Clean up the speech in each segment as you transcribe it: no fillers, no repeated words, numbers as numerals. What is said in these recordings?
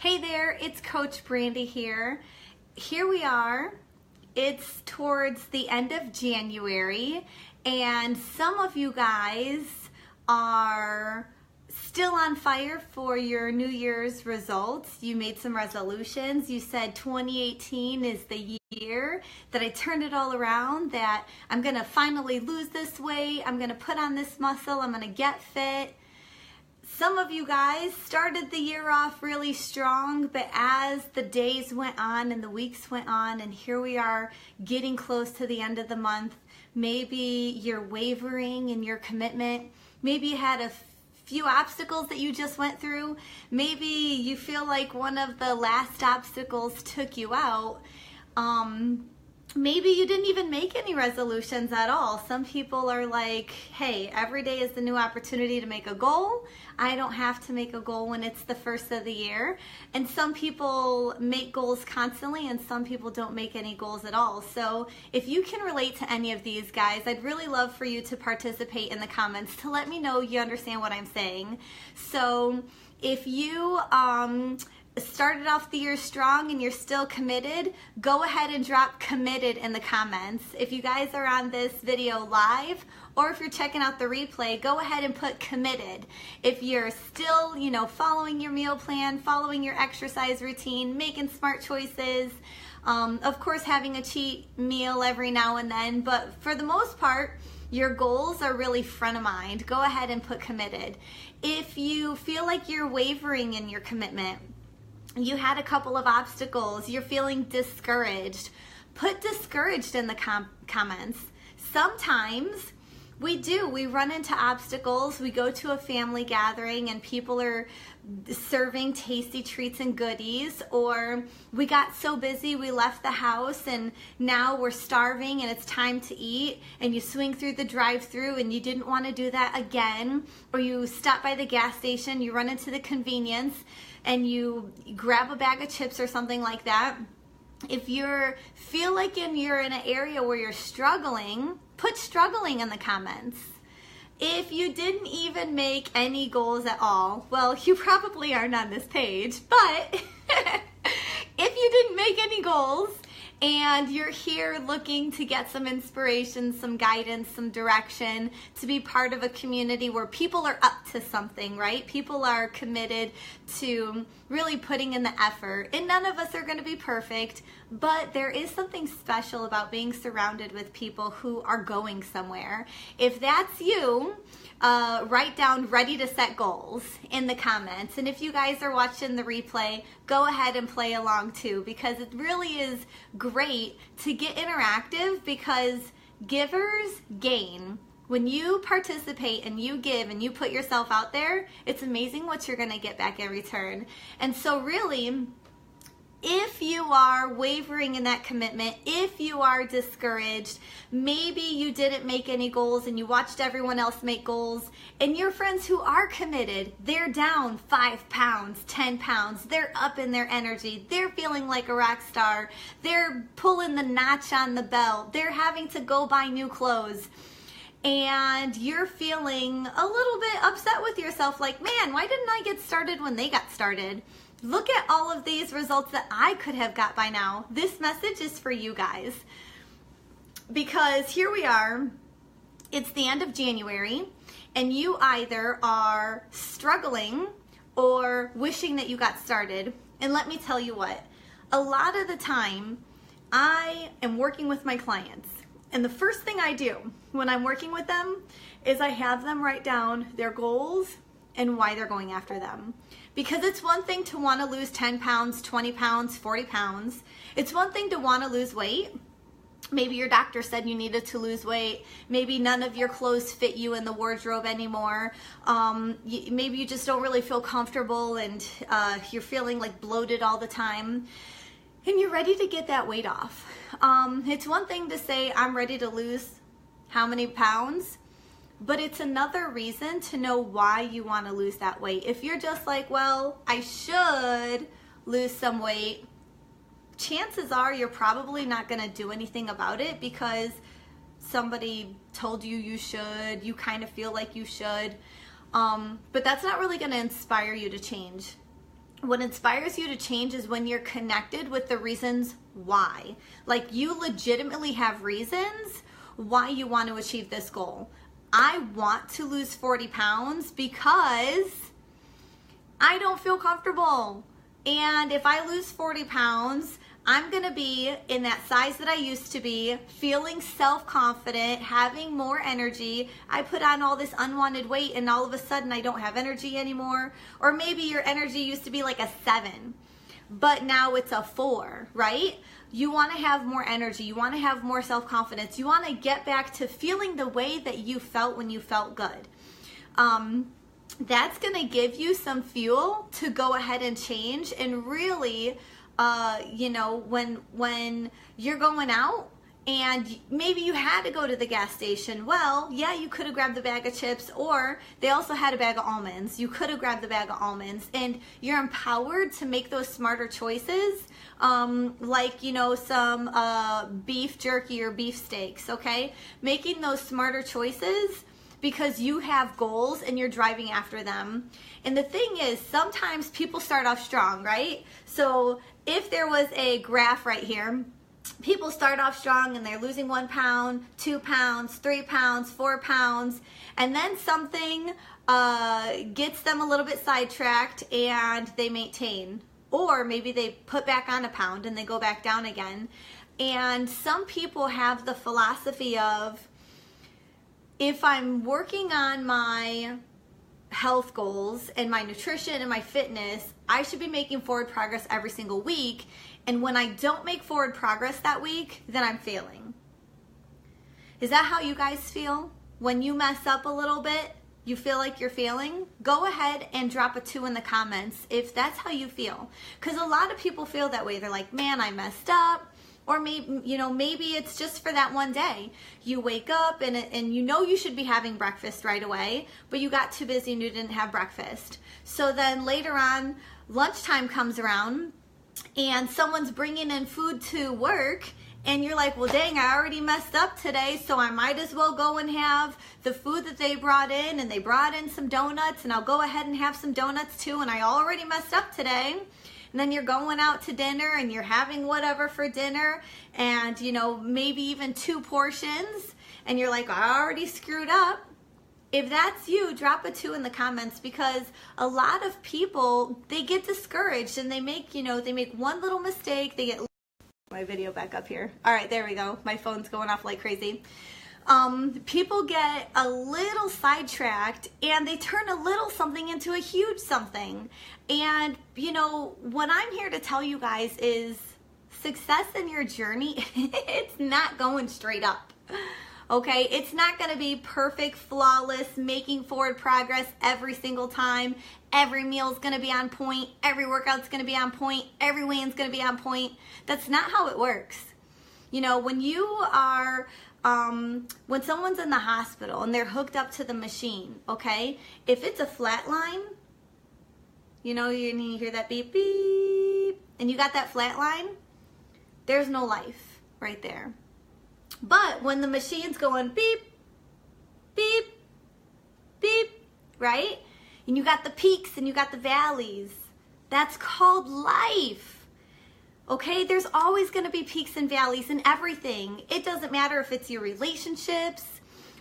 Hey there, it's Coach Brandy here. Here we are. It's towards the end of January, and some of you guys are still on fire for your New Year's results. You made some resolutions. You said 2018 is the year that I turned it all around, that I'm going to finally lose this weight, I'm going to put on this muscle, I'm going to get fit. Some of you guys started the year off really strong, but as the days went on and the weeks went on, and here we are getting close to the end of the month, maybe you're wavering in your commitment. Maybe you had a few obstacles that you just went through. Maybe you feel like one of the last obstacles took you out. Maybe you didn't even make any resolutions at all. Some people are like, hey, every day is the new opportunity to make a goal. I don't have to make a goal when it's the first of the year. And some people make goals constantly, and some people don't make any goals at all. So if you can relate to any of these guys, I'd really love for you to participate in the comments to let me know you understand what I'm saying. So if you started off the year strong and you're still committed, go ahead and drop committed in the comments. If you guys are on this video live, or if you're checking out the replay, go ahead and put committed. If you're still, following your meal plan, following your exercise routine, making smart choices, of course having a cheat meal every now and then, but for the most part, your goals are really front of mind. Go ahead and put committed. If you feel like you're wavering in your commitment, you had a couple of obstacles, you're feeling discouraged, put discouraged in the comments. Sometimes we run into obstacles. We go to a family gathering and people are serving tasty treats and goodies, or we got so busy we left the house and now we're starving and it's time to eat, and you swing through the drive-thru and you didn't want to do that again, or you stop by the gas station, you run into the convenience and you grab a bag of chips or something like that. If you feel like you're in an area where you're struggling, put struggling in the comments. If you didn't even make any goals at all, well, you probably aren't on this page, but if you didn't make any goals and you're here looking to get some inspiration, some guidance, some direction, to be part of a community where people are up to something, right? People are committed to really putting in the effort, and none of us are going to be perfect, but there is something special about being surrounded with people who are going somewhere. If that's you, write down ready to set goals in the comments. And if you guys are watching the replay, go ahead and play along too, because it really is great to get interactive, because givers gain. When you participate and you give and you put yourself out there, it's amazing what you're going to get back in return. And so really, if you are wavering in that commitment, if you are discouraged, maybe you didn't make any goals and you watched everyone else make goals, and your friends who are committed, they're down 5 pounds, 10 pounds, they're up in their energy, they're feeling like a rock star, they're pulling the notch on the belt, they're having to go buy new clothes, and you're feeling a little bit upset with yourself, like, man, why didn't I get started when they got started? Look at all of these results that I could have got by now. This message is for you guys, because here we are, it's the end of January, and you either are struggling or wishing that you got started. And let me tell you what, a lot of the time I am working with my clients, and the first thing I do when I'm working with them is I have them write down their goals and why they're going after them. Because it's one thing to want to lose 10 pounds, 20 pounds, 40 pounds. It's one thing to want to lose weight. Maybe your doctor said you needed to lose weight. Maybe none of your clothes fit you in the wardrobe anymore. Maybe you just don't really feel comfortable, and you're feeling like bloated all the time, and you're ready to get that weight off. It's one thing to say, I'm ready to lose how many pounds, but it's another reason to know why you want to lose that weight. If you're just like, well, I should lose some weight, chances are you're probably not going to do anything about it because somebody told you you should, you kind of feel like you should, but that's not really going to inspire you to change. What inspires you to change is when you're connected with the reasons why. Like, you legitimately have reasons why you want to achieve this goal. I want to lose 40 pounds because I don't feel comfortable. And if I lose 40 pounds, I'm going to be in that size that I used to be, feeling self-confident, having more energy. I put on all this unwanted weight and all of a sudden I don't have energy anymore. Or maybe your energy used to be like a 7, but now it's a 4, right? You want to have more energy. You want to have more self-confidence. You want to get back to feeling the way that you felt when you felt good. That's going to give you some fuel to go ahead and change. And really, you know, when you're going out and maybe you had to go to the gas station, well, yeah, you could have grabbed the bag of chips, or they also had a bag of almonds. You could have grabbed the bag of almonds, and you're empowered to make those smarter choices, like, you know, some beef jerky or beef steaks, okay? Making those smarter choices because you have goals and you're driving after them. And the thing is, sometimes people start off strong, right? So if there was a graph right here, people start off strong and they're losing 1 pound, 2 pounds, 3 pounds, 4 pounds, and then something gets them a little bit sidetracked and they maintain. Or maybe they put back on a pound and they go back down again. And some people have the philosophy of, if I'm working on my health goals and my nutrition and my fitness, I should be making forward progress every single week. And when I don't make forward progress that week, then I'm failing. Is that how you guys feel? When you mess up a little bit, you feel like you're failing? Go ahead and drop a 2 in the comments if that's how you feel. Because a lot of people feel that way. They're like, man, I messed up. Or maybe, you know, maybe it's just for that one day. You wake up and you know you should be having breakfast right away, but you got too busy and you didn't have breakfast. So then later on, lunchtime comes around and someone's bringing in food to work, and you're like, well, dang, I already messed up today, so I might as well go and have the food that they brought in, and they brought in some donuts, and I'll go ahead and have some donuts too, and I already messed up today. And then you're going out to dinner and you're having whatever for dinner, and, you know, maybe even 2 portions, and you're like, I already screwed up. If that's you, drop a 2 in the comments, because a lot of people, they get discouraged and they make, you know, they make one little mistake. They get my video back up here. All right, there we go. My phone's going off like crazy. People get a little sidetracked and they turn a little something into a huge something. And, you know, what I'm here to tell you guys is success in your journey, it's not going straight up. Okay, it's not going to be perfect, flawless, making forward progress every single time. Every meal is going to be on point. Every workout's going to be on point. Every weigh-in's going to be on point. That's not how it works. You know, when you are, when someone's in the hospital and they're hooked up to the machine, okay, if it's a flat line, you know, you hear that beep, beep, and you got that flat line, there's no life right there. But when the machine's going beep, beep, beep, right? And you got the peaks and you got the valleys. That's called life. Okay? There's always going to be peaks and valleys in everything. It doesn't matter if it's your relationships,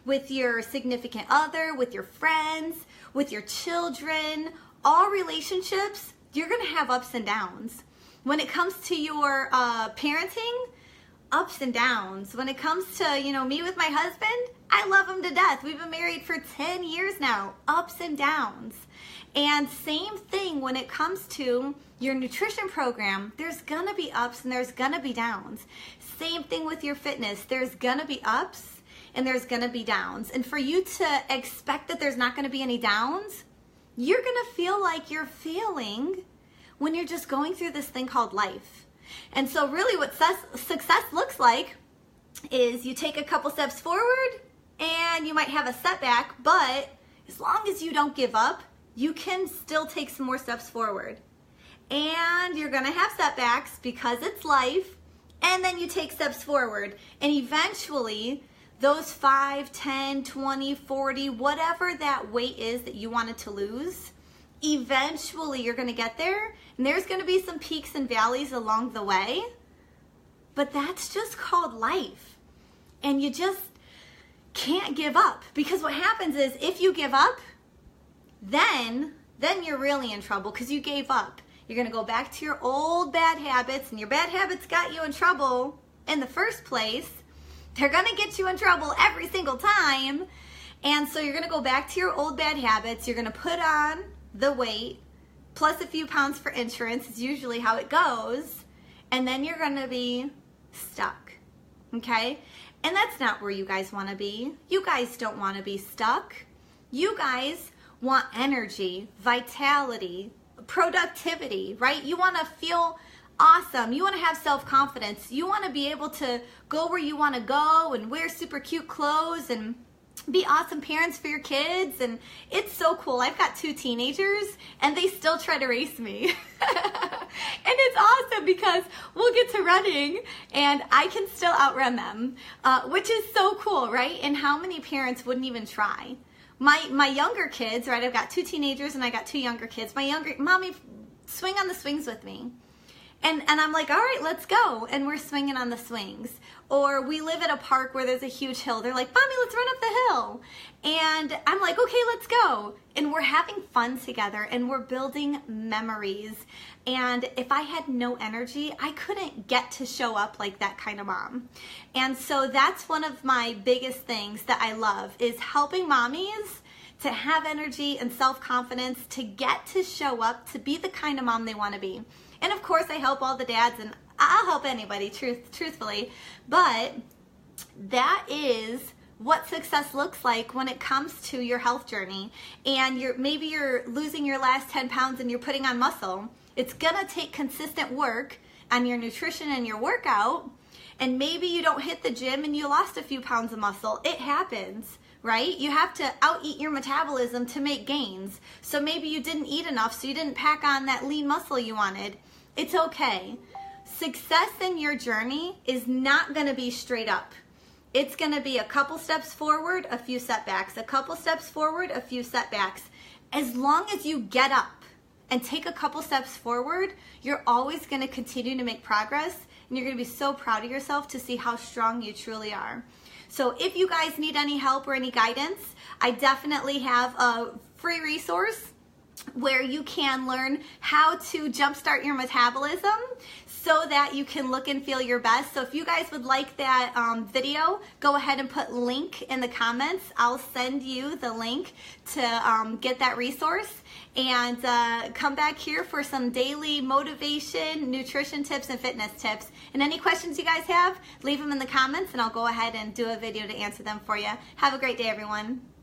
with your significant other, with your friends, with your children. All relationships, you're going to have ups and downs. When it comes to your parenting, ups and downs. When it comes to, you know, me with my husband, I love him to death. We've been married for 10 years now. Ups and downs. And same thing when it comes to your nutrition program. There's going to be ups and there's going to be downs. Same thing with your fitness. There's going to be ups and there's going to be downs. And for you to expect that there's not going to be any downs, you're going to feel like you're failing when you're just going through this thing called life. And so really what success looks like is you take a couple steps forward and you might have a setback, but as long as you don't give up, you can still take some more steps forward. And you're going to have setbacks because it's life, and then you take steps forward. And eventually, those 5, 10, 20, 40, whatever that weight is that you wanted to lose, eventually you're going to get there, and there's going to be some peaks and valleys along the way, but that's just called life. And you just can't give up, because what happens is if you give up, then you're really in trouble, because you gave up. You're going to go back to your old bad habits, and your bad habits got you in trouble in the first place. They're going to get you in trouble every single time. And so you're going to go back to your old bad habits. You're going to put on the weight plus a few pounds for insurance is usually how it goes. And then you're going to be stuck. Okay? And that's not where you guys want to be. You guys don't want to be stuck. You guys want energy, vitality, productivity, right? You want to feel awesome. You want to have self-confidence. You want to be able to go where you want to go and wear super cute clothes and be awesome parents for your kids. And it's so cool. I've got 2 teenagers and they still try to race me. And it's awesome because we'll get to running and I can still outrun them, which is so cool, right? And how many parents wouldn't even try? My younger kids, right? I've got 2 teenagers and I got 2 younger kids. Mommy, swing on the swings with me. And I'm like, all right, let's go. And we're swinging on the swings. Or we live at a park where there's a huge hill. They're like, Mommy, let's run up the hill. And I'm like, okay, let's go. And we're having fun together and we're building memories. And if I had no energy, I couldn't get to show up like that kind of mom. And so that's one of my biggest things that I love is helping mommies to have energy and self-confidence, to get to show up, to be the kind of mom they want to be. And of course, I help all the dads, and I'll help anybody, truthfully. But that is what success looks like when it comes to your health journey. And maybe you're losing your last 10 pounds and you're putting on muscle. It's going to take consistent work on your nutrition and your workout. And maybe you don't hit the gym and you lost a few pounds of muscle. It happens, right? You have to out-eat your metabolism to make gains. So maybe you didn't eat enough, so you didn't pack on that lean muscle you wanted. It's okay. Success in your journey is not going to be straight up. It's going to be a couple steps forward, a few setbacks, a couple steps forward, a few setbacks. As long as you get up and take a couple steps forward, you're always going to continue to make progress, and you're going to be so proud of yourself to see how strong you truly are. So if you guys need any help or any guidance, I definitely have a free resource where you can learn how to jumpstart your metabolism so that you can look and feel your best. So if you guys would like that video, go ahead and put link in the comments. I'll send you the link to get that resource, and come back here for some daily motivation, nutrition tips, and fitness tips. And any questions you guys have, leave them in the comments and I'll go ahead and do a video to answer them for you. Have a great day, everyone.